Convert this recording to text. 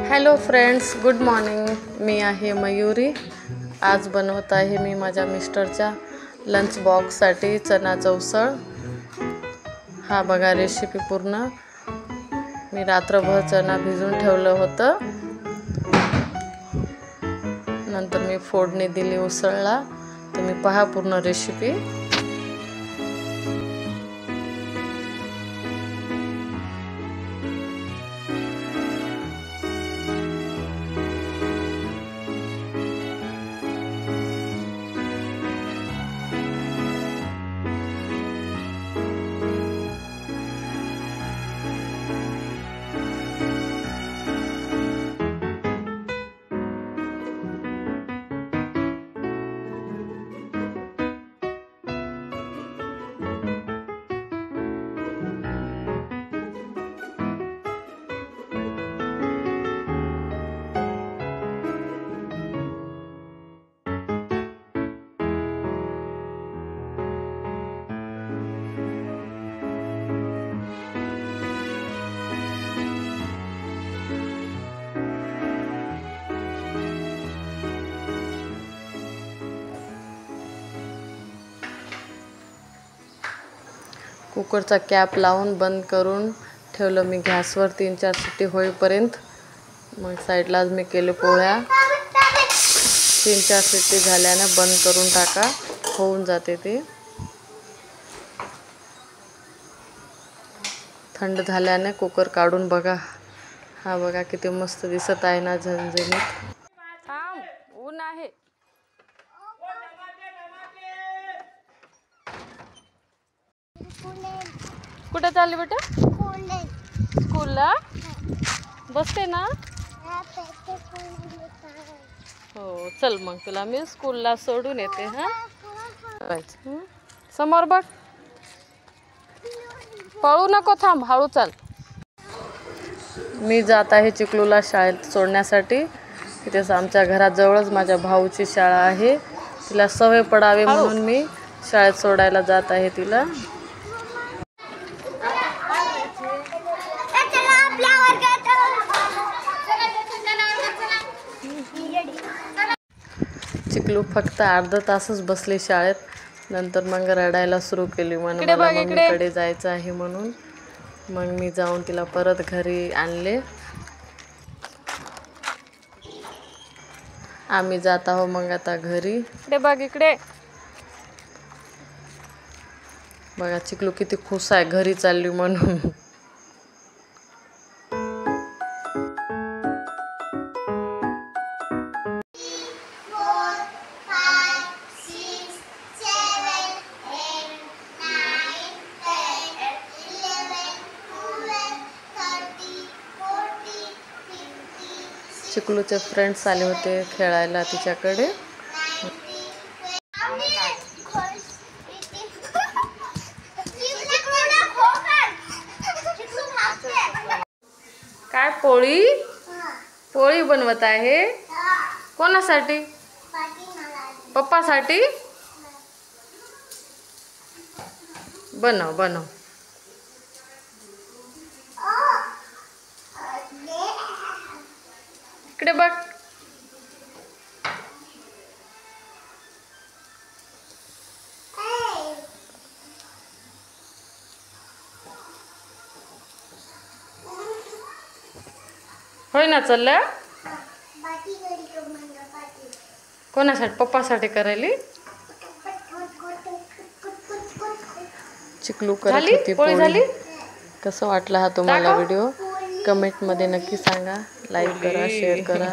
Hello friends, good morning. मी आहे मयुरी. आज बनवत आहे मी माझ्या मिस्टरच्या लंच बॉक्ससाठी चण्याचं उसळ. हा बघा रेसिपी पूर्ण. मी रात्रभर चणा भिजवून ठेवलं होतं, नंतर मी फोडणी दिली उसळला. तुम्ही पहा पूर्ण रेसिपी. कुकरचा कॅप लावून बंद करून ठेवलं मी गॅसवर 3-4 शिट्टी होईपर्यंत. मग साईडलाच मी केले पोळ्या. 3-4 शिट्टी झाल्याने बंद करून टाका, होऊन जाते ते. थंड झाल्याने कुकर काढून बघा. हा बघा किती मस्त दिसत आहे ना, झणझणीत. थांब, ऊन आहे. कुठे चालली बेटा? स्कूलला. बसते ना? हो, चल मग तुला मी स्कूलला सोडून येते. हा, समोर बघ. पळू नको, थांब, हळू चाल. मी जात आहे चिकलूला शाळेत सोडण्यासाठी. तिथेच आमच्या घराजवळच माझ्या भाऊची शाळा आहे. तिला सवय पडावी म्हणून मी शाळेत सोडायला जात आहे तिला. चिकलू फक्त अर्धा तासच बसली शाळेत. नंतर मग रडायला सुरू केली, मला मम्मीकडे जायचं आहे म्हणून. मग मी जाऊन तिला परत घरी आणले. आम्ही जात आहोत मग आता घरी. इकडे बघ, इकडे बघा चिकलू किती खुश आहे घरी चालली म्हणून. चिकलूचे फ्रेंड्स आले होते खेळायला तिच्याकडे. काय पोळी पोळी बनवत आहे? कोणासाठी? पप्पासाठी. बनव बनव. इकडे बघ. होय ना, चाललं. कोणासाठी? पप्पासाठी करायली. चिकलू करत होती पोळी. कसं वाटला हा तुम्हाला व्हिडिओ? कमेंटमध्ये नक्की सांगा. लाईक करा, शेअर करा.